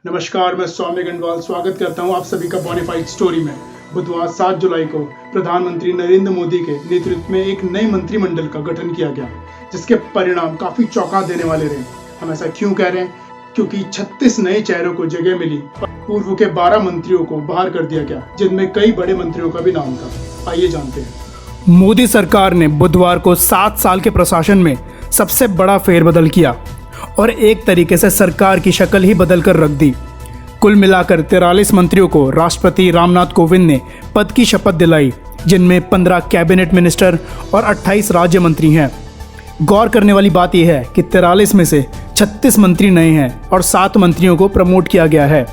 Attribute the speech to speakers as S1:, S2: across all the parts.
S1: नमस्कार, मैं सौम्य गंडवाल स्वागत करता हूं आप सभी का बोनाफाइड स्टोरी में। बुधवार 7 जुलाई को प्रधानमंत्री नरेंद्र मोदी के नेतृत्व में एक नए मंत्रिमंडल का गठन किया गया, जिसके परिणाम काफी चौंका देने वाले रहे। हम ऐसा क्यों कह रहे हैं? क्योंकि 36 नए चेहरों को जगह मिली। पूर्व के 12 मंत्रियों को बाहर कर दिया गया, जिनमें कई बड़े मंत्रियों का भी नाम था। आइए जानते हैं।
S2: मोदी सरकार ने बुधवार को 7 साल के प्रशासन में सबसे बड़ा फेरबदल किया और एक तरीके से सरकार की शक्ल ही बदल कर रख दी। कुल मिलाकर 43 मंत्रियों को राष्ट्रपति रामनाथ कोविंद ने पद की शपथ दिलाई, जिनमें 15 कैबिनेट मिनिस्टर और 28 राज्य मंत्री हैं। गौर करने वाली बात यह है कि 43 में से 36 मंत्री नए हैं और 7 मंत्रियों को प्रमोट किया गया है।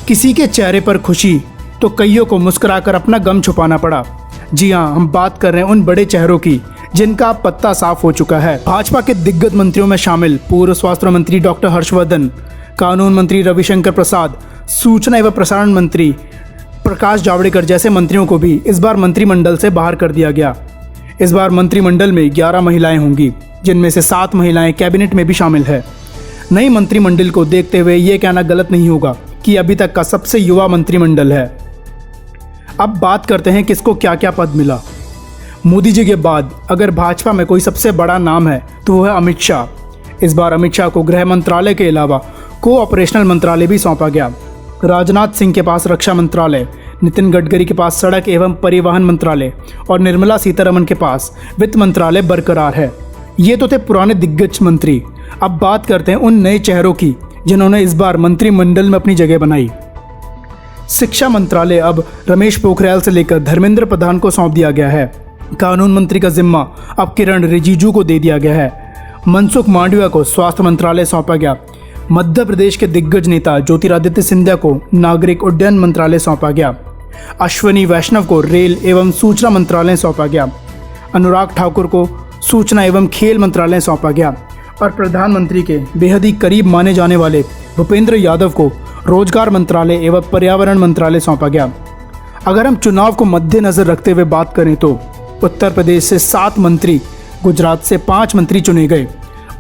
S2: किसी के चेहरे पर खुशी तो कईयों को मुस्कुराकर अपना गम छुपाना पड़ा। जी हाँ, हम बात कर रहे हैं उन बड़े चेहरों की जिनका पत्ता साफ हो चुका है। भाजपा के दिग्गज मंत्रियों में शामिल पूर्व स्वास्थ्य मंत्री डॉक्टर हर्षवर्धन, कानून मंत्री रविशंकर प्रसाद, सूचना एवं प्रसारण मंत्री प्रकाश जावड़ेकर जैसे मंत्रियों को भी इस बार मंत्रिमंडल से बाहर कर दिया गया। इस बार मंत्रिमंडल में 11 महिलाएं होंगी, जिनमें से 7 महिलाएं कैबिनेट में भी शामिल है। नई मंत्रिमंडल को देखते हुए ये कहना गलत नहीं होगा कि अभी तक का सबसे युवा मंत्रिमंडल है। अब बात करते हैं किसको क्या क्या पद मिला। मोदी जी के बाद अगर भाजपा में कोई सबसे बड़ा नाम है तो वह है अमित शाह। इस बार अमित शाह को गृह मंत्रालय के अलावा को ऑपरेशनल मंत्रालय भी सौंपा गया। राजनाथ सिंह के पास रक्षा मंत्रालय, नितिन गडकरी के पास सड़क एवं परिवहन मंत्रालय और निर्मला सीतारमण के पास वित्त मंत्रालय बरकरार है। ये तो थे पुराने दिग्गज मंत्री। अब बात करते हैं उन नए चेहरों की जिन्होंने इस बार मंत्रिमंडल में अपनी जगह बनाई। शिक्षा मंत्रालय अब रमेश पोखरियाल से लेकर धर्मेंद्र प्रधान को सौंप दिया गया है। कानून मंत्री का जिम्मा अब किरण रिजिजू को दे दिया गया है। मनसुख मांडविया को स्वास्थ्य मंत्रालय सौंपा गया। मध्य प्रदेश के दिग्गज नेता ज्योतिरादित्य सिंधिया को नागरिक उड्डयन मंत्रालय सौंपा गया। अश्वनी वैष्णव को रेल एवं सूचना मंत्रालय सौंपा गया। अनुराग ठाकुर को सूचना एवं खेल मंत्रालय सौंपा गया और प्रधानमंत्री के बेहद ही करीब माने जाने वाले भूपेंद्र यादव को रोजगार मंत्रालय एवं पर्यावरण मंत्रालय सौंपा गया। अगर हम चुनाव को मद्देनजर रखते हुए बात करें तो उत्तर प्रदेश से 7 मंत्री, गुजरात से 5 मंत्री चुने गए।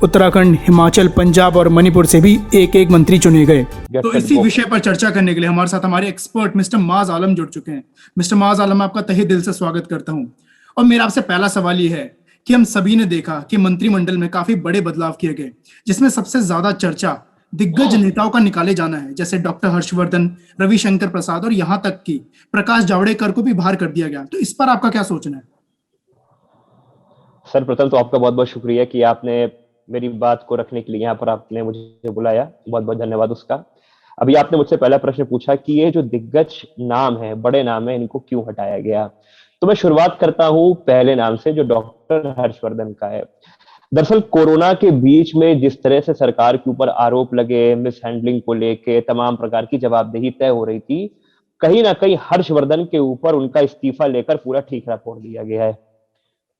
S2: उत्तराखंड, हिमाचल, पंजाब और मणिपुर से भी एक मंत्री चुने गए।
S1: तो इसी विषय पर चर्चा करने के लिए हमारे साथ हमारे एक्सपर्ट मिस्टर माज आलम जुड़ चुके हैं। मिस्टर माज आलम, आपका तहे दिल से स्वागत करता हूं। और मेरा आपसे पहला सवाल ये है कि हम सभी ने देखा कि मंत्रिमंडल में काफी बड़े बदलाव किए गए, जिसमें सबसे ज्यादा चर्चा दिग्गज नेताओं का निकाले जाना है, जैसे डॉक्टर हर्षवर्धन, रविशंकर प्रसाद और यहाँ तक कि प्रकाश जावड़ेकर को भी बाहर कर दिया गया। तो इस पर आपका क्या सोचना है?
S3: सर, प्रथम तो आपका बहुत बहुत शुक्रिया कि आपने मेरी बात को रखने के लिए यहाँ पर आपने मुझे बुलाया। बहुत बहुत धन्यवाद उसका। अभी आपने मुझसे पहला प्रश्न पूछा कि ये जो दिग्गज नाम है, बड़े नाम है, इनको क्यों हटाया गया। तो मैं शुरुआत करता हूँ पहले नाम से, जो डॉक्टर हर्षवर्धन का है। दरअसल कोरोना के बीच में जिस तरह से सरकार के ऊपर आरोप लगे, मिसहैंडलिंग को लेके तमाम प्रकार की जवाबदेही तय हो रही थी, कहीं ना कहीं हर्षवर्धन के ऊपर उनका इस्तीफा लेकर पूरा ठीकरा फोड़ दिया गया है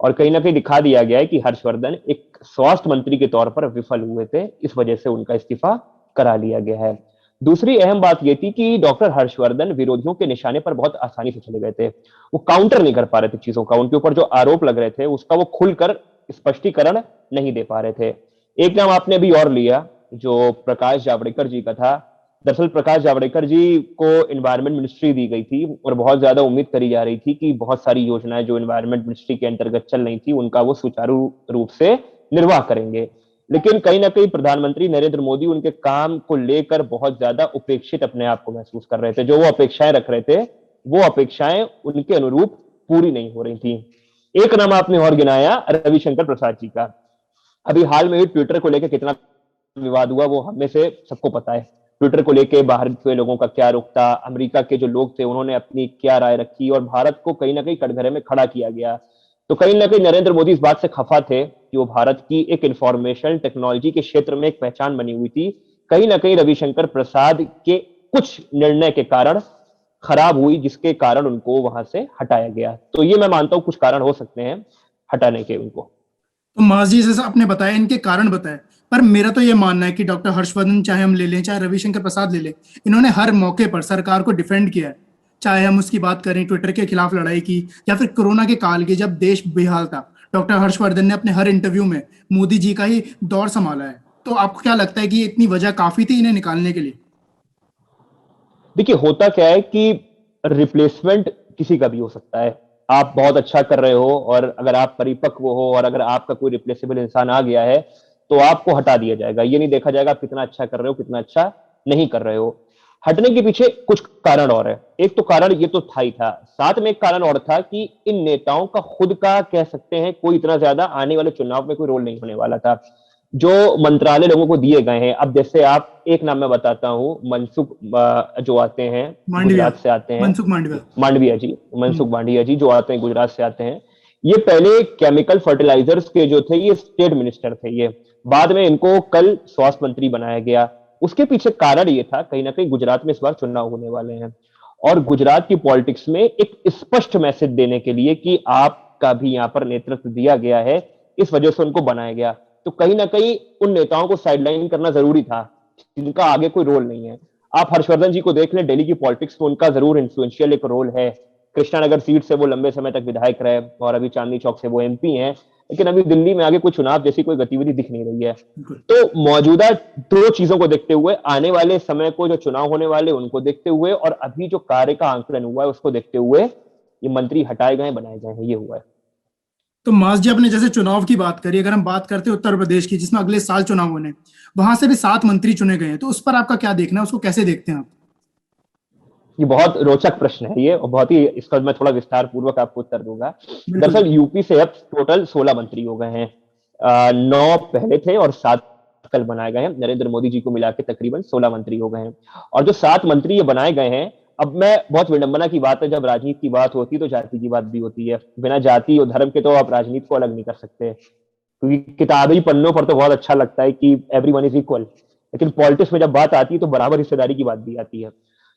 S3: और कहीं ना कहीं दिखा दिया गया है कि हर्षवर्धन एक स्वास्थ्य मंत्री के तौर पर विफल हुए थे, इस वजह से उनका इस्तीफा करा लिया गया है। दूसरी अहम बात यह थी कि डॉक्टर हर्षवर्धन विरोधियों के निशाने पर बहुत आसानी से चले गए थे। वो काउंटर नहीं कर पा रहे थे चीजों का, उनके ऊपर जो आरोप लग रहे थे उसका वो खुलकर स्पष्टीकरण नहीं दे पा रहे थे। एक नाम आपने अभी और लिया जो प्रकाश जावड़ेकर जी का था। दरअसल प्रकाश जावड़ेकर जी को एनवायरमेंट मिनिस्ट्री दी गई थी और बहुत ज्यादा उम्मीद करी जा रही थी कि बहुत सारी योजनाएं जो एनवायरमेंट मिनिस्ट्री के अंतर्गत चल रही थी उनका वो सुचारू रूप से निर्वाह करेंगे। लेकिन कहीं ना कहीं प्रधानमंत्री नरेंद्र मोदी उनके काम को लेकर बहुत ज्यादा उपेक्षित अपने आप को महसूस कर रहे थे। जो वो अपेक्षाएं रख रहे थे, वो अपेक्षाएं उनके अनुरूप पूरी नहीं हो रही थी। एक नाम आपने और गिनाया, रविशंकर प्रसाद जी का। अभी हाल में ही ट्विटर को लेकर कितना विवाद हुआ वो हमें से सबको पता है। ट्विटर को लेकर बाहर के लोगों का क्या रुख था, अमेरिका के जो लोग थे उन्होंने अपनी क्या राय रखी और भारत को कहीं ना कहीं कटघरे में खड़ा किया गया। तो कहीं ना कहीं नरेंद्र मोदी इस बात से खफा थे कि वो भारत की एक इंफॉर्मेशन टेक्नोलॉजी के क्षेत्र में एक पहचान बनी हुई थी, कहीं ना कहीं रविशंकर प्रसाद के कुछ निर्णय के कारण खराब हुई, जिसके कारण उनको वहां से हटाया गया। तो ये मैं मानता हूं कुछ कारण हो सकते हैं हटाने के उनको।
S1: तो माजी जैसा आपने बताया, इनके कारण बताए, पर मेरा तो ये मानना है कि डॉक्टर हर्षवर्धन चाहे हम ले लें, चाहे रविशंकर प्रसाद ले लें, इन्होंने हर मौके पर सरकार को डिफेंड किया है। चाहे हम उसकी बात करें ट्विटर के खिलाफ लड़ाई की या फिर कोरोना के काल की, जब देश बेहाल था, डॉक्टर हर्षवर्धन ने अपने हर इंटरव्यू में मोदी जी का ही दौर संभाला है। तो आपको क्या लगता है कि इतनी वजह काफी थी इन्हें निकालने के लिए?
S3: देखिए होता क्या है कि रिप्लेसमेंट किसी का भी हो सकता है। आप बहुत अच्छा कर रहे हो और अगर आप परिपक्व हो और अगर आपका कोई रिप्लेसेबल इंसान आ गया है तो आपको हटा दिया जाएगा। ये नहीं देखा जाएगा आप कितना अच्छा कर रहे हो, कितना अच्छा नहीं कर रहे हो। हटने के पीछे कुछ कारण और है। एक तो कारण ये तो था ही था, साथ में एक कारण और था कि इन नेताओं का खुद का कह सकते हैं कोई इतना ज्यादा आने वाले चुनाव में कोई रोल नहीं होने वाला था। जो मंत्रालय लोगों को दिए गए हैं, अब जैसे आप एक नाम मैं बताता हूं, मनसुख जो आते हैं
S1: मांडविया।
S3: गुजरात से आते हैं,
S1: मनसुख मांडविया।
S3: मांडविया जी,
S1: हम्म।
S3: मनसुख मांडविया जी जो आते हैं गुजरात से आते हैं। ये पहले केमिकल फर्टिलाइजर्स के जो थे ये स्टेट मिनिस्टर थे। ये बाद में इनको कल स्वास्थ्य मंत्री बनाया गया। उसके पीछे कारण ये था कहीं ना कहीं गुजरात में इस बार चुनाव होने वाले हैं और गुजरात की पॉलिटिक्स में एक स्पष्ट मैसेज देने के लिए कि आपका भी यहाँ पर नेतृत्व दिया गया है, इस वजह से उनको बनाया गया। तो कहीं ना कहीं उन नेताओं को साइडलाइन करना जरूरी था जिनका आगे कोई रोल नहीं है। आप हर्षवर्धन जी को देख लें, दिल्ली की पॉलिटिक्स में उनका जरूर इन्फ्लुएंशियल एक रोल है। कृष्णानगर सीट से वो लंबे समय तक विधायक रहे और अभी चांदनी चौक से वो एमपी हैं, लेकिन अभी दिल्ली में आगे कोई चुनाव जैसी कोई गतिविधि दिख नहीं रही है।
S1: बिल्कुल।
S3: तो मौजूदा दो चीजों को देखते हुए, आने वाले समय को जो चुनाव होने वाले उनको देखते हुए और अभी जो कार्य का आंकलन हुआ है उसको देखते हुए ये मंत्री हटाए गए बनाए गए हैं, ये हुआ है।
S1: तो मास जी, आपने जैसे चुनाव की बात करी, अगर हम बात करते हैं उत्तर प्रदेश की जिसमें अगले साल चुनाव होने, वहां से भी 7 मंत्री चुने गए हैं, तो उस पर आपका क्या देखना है, उसको कैसे देखते हैं आप?
S3: ये बहुत रोचक प्रश्न है ये, और बहुत ही इसका मैं थोड़ा विस्तार पूर्वक आपको उत्तर दूंगा।
S1: बिल्कुल।
S3: दरअसल यूपी से अब टोटल 16 मंत्री हो गए हैं। 9 पहले थे और 7 कल बनाए गए हैं। नरेंद्र मोदी जी को मिला के तकरीबन 16 मंत्री हो गए हैं। और जो 7 मंत्री ये बनाए गए हैं, अब मैं बहुत विडंबना की बात है, जब राजनीति की बात होती है तो जाति की बात भी होती है। बिना जाति और धर्म के तो आप राजनीति को अलग नहीं कर सकते, क्योंकि किताबी पन्नों पर तो बहुत अच्छा लगता है कि एवरीवन इज इक्वल, लेकिन पॉलिटिक्स में जब बात आती है तो बराबर हिस्सेदारी की बात भी आती है।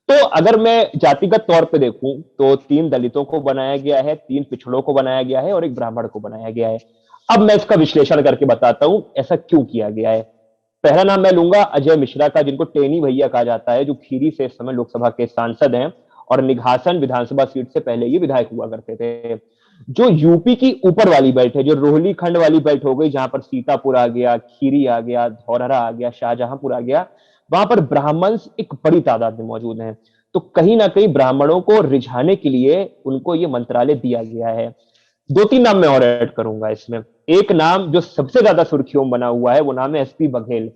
S3: तो अगर मैं जातिगत तौर पे देखूं तो 3 दलितों को बनाया गया है, 3 पिछड़ों को बनाया गया है और 1 ब्राह्मण को बनाया गया है। अब मैं इसका विश्लेषण करके बताता हूं ऐसा क्यों किया गया है। पहला नाम मैं लूंगा अजय मिश्रा का, जिनको टेनी भैया कहा जाता है, जो खीरी से इस समय लोकसभा के सांसद हैं और निघासन विधानसभा सीट से पहले ये विधायक हुआ करते थे। जो यूपी की ऊपर वाली बेल्ट है, जो रोहली खंड वाली बेल्ट हो गई, जहां पर सीतापुर आ गया, खीरी आ गया, धौरहरा आ गया, शाहजहांपुर आ गया, वहां पर ब्राह्मण एक बड़ी तादाद में मौजूद हैं। तो कहीं ना कहीं ब्राह्मणों को रिझाने के लिए उनको ये मंत्रालय दिया गया है। 2-3 नाम मैं और ऐड करूंगा इसमें। एक नाम जो सबसे ज्यादा सुर्खियों में बना हुआ है वो नाम है एसपी बघेल।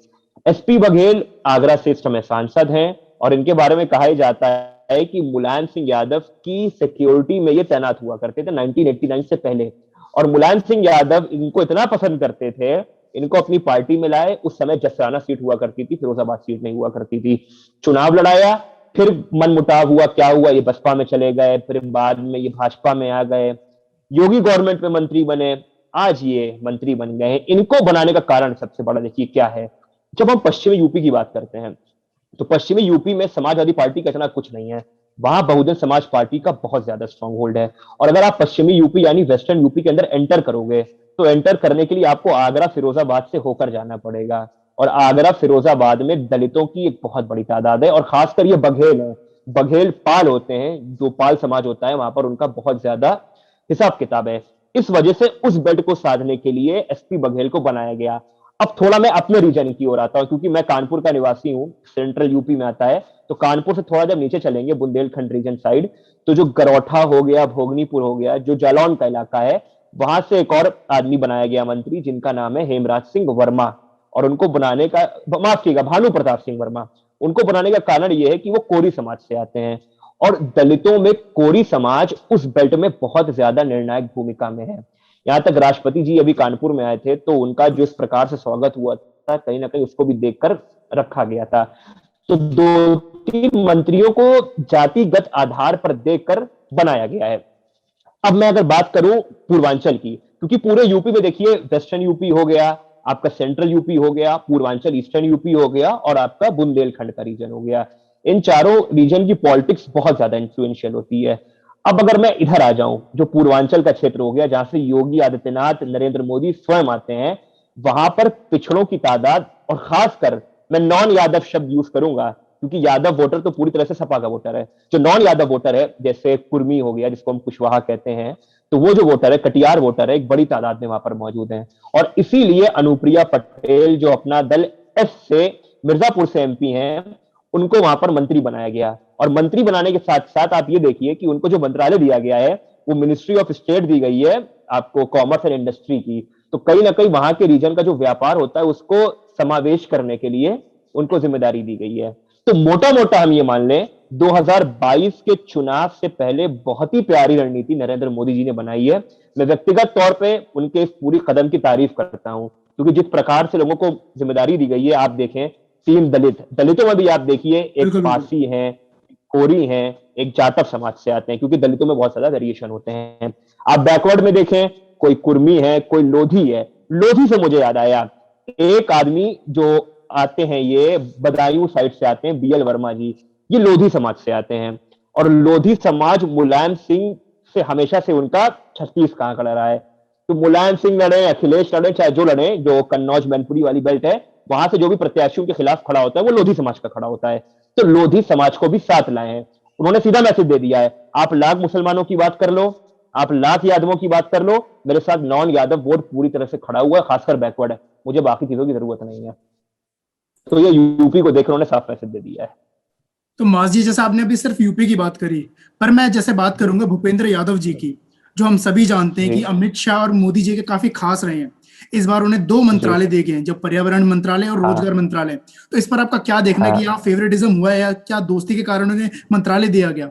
S3: एसपी बघेल आगरा से इस समय सांसद हैं और इनके बारे में कहा जाता है कि मुलायम सिंह यादव की सिक्योरिटी में ये तैनात हुआ करते थे 1989 से पहले। और मुलायम सिंह यादव इनको इतना पसंद करते थे, इनको अपनी पार्टी में लाए। उस समय जसराना सीट हुआ करती थी, फिरोजाबाद सीट नहीं हुआ करती थी। चुनाव लड़ाया, फिर मनमुटाव हुआ, क्या हुआ, ये बसपा में चले गए, फिर बाद में ये भाजपा में आ गए, योगी गवर्नमेंट में मंत्री बने, आज ये मंत्री बन गए हैं। इनको बनाने का कारण सबसे बड़ा देखिए क्या है। जब हम पश्चिमी यूपी की बात करते हैं तो पश्चिमी यूपी में समाजवादी पार्टी का इतना कुछ नहीं है, वहां बहुजन समाज पार्टी का बहुत ज्यादा स्ट्रांग होल्ड है। और अगर आप पश्चिमी यूपी यानी वेस्टर्न यूपी के अंदर एंटर करोगे तो एंटर करने के लिए आपको आगरा फिरोजाबाद से होकर जाना पड़ेगा। और आगरा फिरोजाबाद में दलितों की एक बहुत बड़ी तादाद है और खासकर ये बघेल है, बघेल पाल होते हैं, जो पाल समाज होता है वहां पर उनका बहुत ज्यादा हिसाब किताब है। इस वजह से उस बेल्ट को साधने के लिए एसपी बघेल को बनाया गया। अब थोड़ा मैं अपने रीजन की ओर आता हूं, क्योंकि मैं कानपुर का निवासी हूं, सेंट्रल यूपी में आता है। तो कानपुर से थोड़ा जब नीचे चलेंगे बुंदेलखंड रीजन साइड, तो जो गरौठा हो गया, भोगनीपुर हो गया, जो जालौन का इलाका है, वहां से एक और आदमी बनाया गया मंत्री, जिनका नाम है हेमराज सिंह वर्मा। और उनको बनाने का, माफ कीजिएगा, भानु प्रताप सिंह वर्मा। उनको बनाने का कारण यह है कि वो कोरी समाज से आते हैं और दलितों में कोरी समाज उस बेल्ट में बहुत ज्यादा निर्णायक भूमिका में है। यहां तक राष्ट्रपति जी अभी कानपुर में आए थे तो उनका जो इस प्रकार से स्वागत हुआ था, कहीं ना कहीं उसको भी देखकर रखा गया था। तो 2-3 मंत्रियों को जातिगत आधार पर देखकर बनाया गया है। अब मैं अगर बात करूं पूर्वांचल की, क्योंकि पूरे यूपी में देखिए वेस्टर्न यूपी हो गया, आपका सेंट्रल यूपी हो गया, पूर्वांचल ईस्टर्न यूपी हो गया और आपका बुंदेलखंड का रीजन हो गया। इन चारों रीजन की पॉलिटिक्स बहुत ज्यादा इंफ्लुएंशियल होती है। अब अगर मैं इधर आ जाऊं, जो पूर्वांचल का क्षेत्र हो गया, जहां से योगी आदित्यनाथ, नरेंद्र मोदी स्वयं आते हैं, वहां पर पिछड़ों की तादाद, और खासकर मैं नॉन यादव शब्द यूज करूंगा क्योंकि यादव वोटर तो पूरी तरह से सपा का वोटर है। जो नॉन यादव वोटर है, जैसे कुर्मी हो गया जिसको हम कुशवाहा कहते हैं, तो वो जो वोटर है, कटियार वोटर है, एक बड़ी तादाद में वहां पर मौजूद है। और इसीलिए अनुप्रिया पटेल जो अपना दल एस से मिर्जापुर से एमपी हैं, उनको वहां पर मंत्री बनाया गया। और मंत्री बनाने के साथ साथ आप ये देखिए कि उनको जो मंत्रालय दिया गया है वो मिनिस्ट्री ऑफ स्टेट दी गई है आपको कॉमर्स एंड इंडस्ट्री की। तो कहीं ना कहीं वहां के रीजन का जो व्यापार होता है उसको समावेश करने के लिए उनको जिम्मेदारी दी गई है। तो मोटा मोटा हम ये मान लें 2022 के चुनाव से पहले बहुत ही प्यारी रणनीति नरेंद्र मोदी जी ने बनाई है। मैं व्यक्तिगत तौर पे उनके इस पूरी कदम की तारीफ करता हूं, क्योंकि जिस प्रकार से लोगों को जिम्मेदारी दी गई है, आप देखें 3 दलितों में भी आप देखिए, एक
S1: बिल्कुल बिल्कुल।
S3: पासी है, कोरी हैं, एक जाटव समाज से आते हैं, क्योंकि दलितों में बहुत ज्यादा वेरिएशन होते हैं। आप बैकवर्ड में देखें, कोई कुर्मी है, कोई लोधी है। लोधी से मुझे याद आया, एक आदमी जो आते हैं, ये बदायूं साइड से आते हैं, बीएल वर्मा जी, ये लोधी समाज से आते हैं। और लोधी समाज मुलायम सिंह से हमेशा से उनका 36 का आंकड़ा रहा है। तो मुलायम सिंह लड़े, अखिलेश लड़े, चाहे जो लड़े, जो कन्नौज मैनपुरी वाली बेल्ट है, वहां से जो भी प्रत्याशियों के खिलाफ खड़ा होता है वो लोधी समाज का खड़ा होता है। तो लोधी समाज को भी साथ लाए हैं। उन्होंने सीधा मैसेज दे दिया है, आप लाख मुसलमानों की बात कर लो, आप लाख यादवों की बात कर लो, मेरे साथ नॉन यादव वोट पूरी तरह से खड़ा हुआ है, खासकर बैकवर्ड है, मुझे बाकी चीजों की जरूरत नहीं है। तो ये यूपी को देख उन्होंने साफ मैसेज दे दिया है।
S1: तो मास जी, जैसे आपने अभी सिर्फ यूपी की बात करी, पर मैं जैसे बात करूंगा भूपेंद्र यादव जी की, जो हम सभी जानते हैं कि अमित शाह और मोदी जी के काफी खास रहे हैं। इस बार उन्हें 2 मंत्रालय दिए गए हैं, जो पर्यावरण मंत्रालय और रोजगार मंत्रालय। तो इस पर आपका क्या देखना है कि यहाँ फेवरेटिज्म हुआ है या क्या दोस्ती के कारण उन्हें मंत्रालय दिया गया?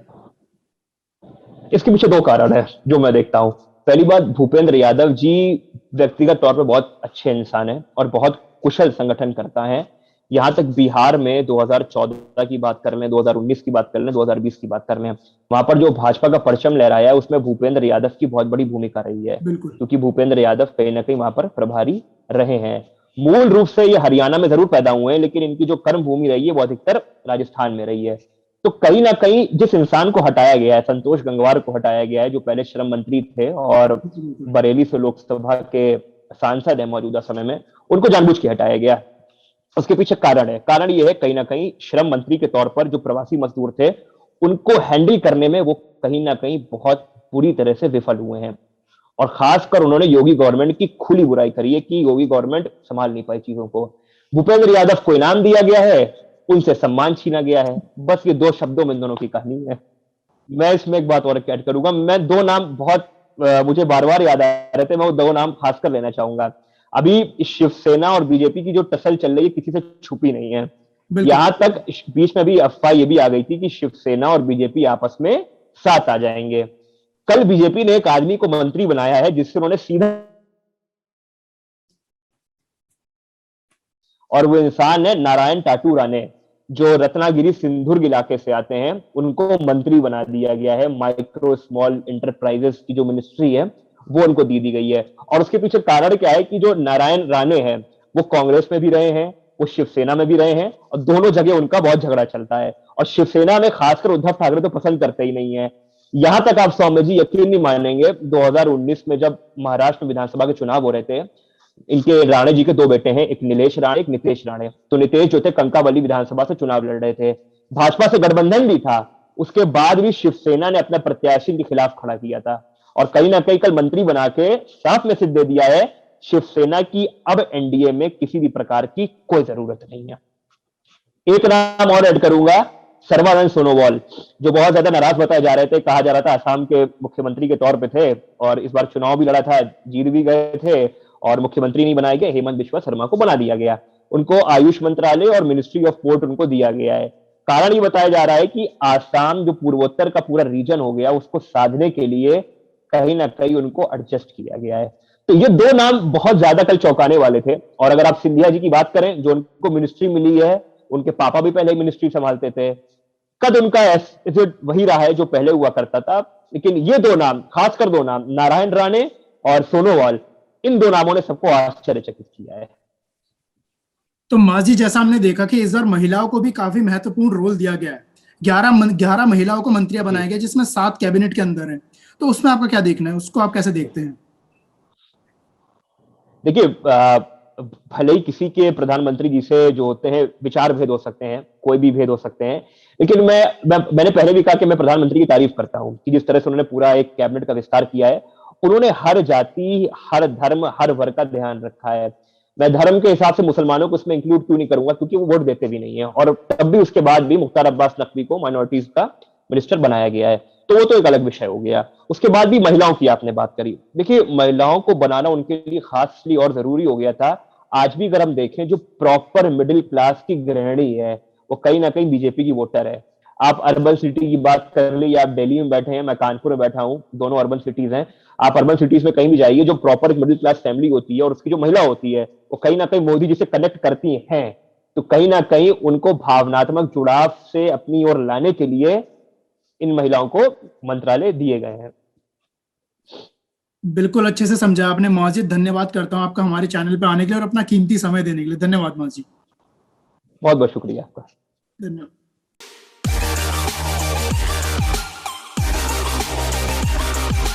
S3: इसके पीछे 2 कारण है जो मैं देखता हूं। पहली बात, भूपेंद्र यादव जी व्यक्तिगत तौर पर बहुत अच्छे इंसान हैं और बहुत कुशल संगठन करता है। यहां तक बिहार में 2014 की बात कर लें, 2019 की बात कर लें, 2020 की बात कर लें, वहां पर जो भाजपा का परचम लहराया है उसमें भूपेंद्र यादव की बहुत बड़ी भूमिका रही है, क्योंकि भूपेंद्र यादव कहीं ना कहीं वहां पर प्रभारी रहे हैं। मूल रूप से ये हरियाणा में जरूर पैदा हुए हैं, लेकिन इनकी जो कर्म भूमि रही है वो अधिकतर राजस्थान में रही है। तो कहीं ना कहीं जिस इंसान को हटाया गया है, संतोष गंगवार को हटाया गया है, जो पहले श्रम मंत्री थे और बरेली से लोकसभा के सांसद है मौजूदा समय में, उनको जानबूझ के हटाया गया। उसके पीछे कारण है, कारण ये है कहीं ना कहीं श्रम मंत्री के तौर पर जो प्रवासी मजदूर थे उनको हैंडल करने में वो कहीं ना कहीं बहुत बुरी तरह से विफल हुए हैं। और खासकर उन्होंने योगी गवर्नमेंट की खुली बुराई करी है कि योगी गवर्नमेंट संभाल नहीं पाई चीजों को। भूपेंद्र यादव को इनाम दिया गया है, उनसे सम्मान छीना गया है। बस ये 2 शब्दों में इन दोनों की कहानी है। मैं इसमें एक बात और ऐड करूंगा, मैं 2 नाम बहुत मुझे बार बार याद आ रहे थे, मैं वो 2 नाम खासकर लेना चाहूंगा। अभी शिवसेना और बीजेपी की जो टसल चल रही है किसी से छुपी नहीं है। यहां तक बीच में भी अफवाह ये भी आ गई थी कि शिवसेना और बीजेपी आपस में साथ आ जाएंगे। कल बीजेपी ने एक आदमी को मंत्री बनाया है जिससे उन्होंने सीधा, और वो इंसान है नारायण टाटू राणे, जो रत्नागिरी सिंधुदुर्ग इलाके से आते हैं। उनको मंत्री बना दिया गया है। माइक्रो स्मॉल इंटरप्राइजेस की जो मिनिस्ट्री है वो उनको दी गई है। और उसके पीछे कारण क्या है कि जो नारायण राणे हैं वो कांग्रेस में भी रहे हैं, वो शिवसेना में भी रहे हैं, और दोनों जगह उनका बहुत झगड़ा चलता है। और शिवसेना में खासकर उद्धव ठाकरे तो पसंद करते ही नहीं है। यहां तक आप सौम्य जी यकीन नहीं मानेंगे, 2019 में जब महाराष्ट्र विधानसभा के चुनाव हो रहे थे, इनके राणे जी के 2 बेटे हैं, एक नीलेश राणे, एक नितेश राणे। तो नितेश जो थे कंकावली विधानसभा से चुनाव लड़ रहे थे, भाजपा से गठबंधन भी था, उसके बाद भी शिवसेना ने अपना प्रत्याशी के खिलाफ खड़ा किया था। और कहीं ना कहीं कल मंत्री बना के साफ मैसेज दे दिया है शिवसेना की अब एनडीए में किसी भी प्रकार की कोई जरूरत नहीं है। एक नाम और ऐड करूंगा, सर्बानंद सोनोवाल, जो बहुत ज्यादा नाराज बताए जा रहे थे। कहा जा रहा था असम के मुख्यमंत्री के तौर पे थे और इस बार चुनाव भी लड़ा था, जीत भी गए थे, और मुख्यमंत्री नहीं बनाए गए, हेमंत बिश्वा शर्मा को बना दिया गया। उनको आयुष मंत्रालय और मिनिस्ट्री ऑफ पोर्ट उनको दिया गया है। कारण ये बताया जा रहा है कि आसाम जो पूर्वोत्तर का पूरा रीजन हो गया उसको साधने के लिए कहीं ना कहीं उनको एडजस्ट किया गया है। तो ये 2 नाम बहुत ज्यादा कल चौंकाने वाले थे। और अगर आप सिंधिया जी की बात करें, जो उनको मिनिस्ट्री मिली है, उनके पापा भी पहले मिनिस्ट्री संभालते थे, कद उनका वही रहा है जो पहले हुआ करता था। लेकिन ये 2 नाम, खासकर 2 नाम, नारायण राणे और सोनोवाल, इन 2 नामों ने सबको आश्चर्यचकित किया है।
S1: तो माजी, जैसा हमने देखा कि इस बार महिलाओं को भी काफी महत्वपूर्ण रोल दिया गया है। 11 महिलाओं को मंत्रियां बनाया गया, जिसमें 7 कैबिनेट के अंदर है। तो उसमें आपका क्या देखना है, उसको आप कैसे देखते हैं?
S3: देखिए, भले ही किसी के प्रधानमंत्री जी से जो होते हैं विचार भेद हो सकते हैं, कोई भी भेद हो सकते हैं, लेकिन मैंने पहले भी कहा कि मैं प्रधानमंत्री की तारीफ करता हूं कि जिस तरह से उन्होंने पूरा एक कैबिनेट का विस्तार किया है। उन्होंने हर जाति, हर धर्म, हर वर्ग का ध्यान रखा है। मैं धर्म के हिसाब से मुसलमानों को इसमें इंक्लूड क्यों नहीं करूंगा, क्योंकि वो वोट देते भी नहीं है, और तब भी उसके बाद भी मुख्तार अब्बास नकवी को माइनॉरिटीज का मिनिस्टर बनाया गया है, तो वो तो एक अलग विषय हो गया। उसके बाद भी महिलाओं की आपने बात करी, देखिए महिलाओं को बनाना उनके लिए खासली और जरूरी हो गया था। आज भी अगर हम देखें, जो प्रॉपर मिडिल क्लास की गृहिणी है वो कहीं ना कहीं बीजेपी की वोटर है। आप अर्बन सिटी की बात कर ली, आप दिल्ली में बैठे हैं, मैं कानपुर में बैठा हूं, दोनों अर्बन सिटीज हैं। आप अर्बन सिटीज में कहीं भी जाइए, जो प्रॉपर मिडिल क्लास फैमिली होती है और उसकी जो महिला होती है वो कहीं ना कहीं मोदी जी से कनेक्ट करती हैं, तो कहीं ना कहीं उनको भावनात्मक जुड़ाव से अपनी ओर लाने के लिए इन महिलाओं को मंत्रालय दिए गए हैं।
S1: बिल्कुल अच्छे से समझा आपने मौजिद, धन्यवाद करता हूं आपका हमारे चैनल पे आने के लिए और अपना कीमती समय देने के लिए। धन्यवाद मौजिद।
S3: बहुत बहुत शुक्रिया आपका।
S1: धन्यवाद।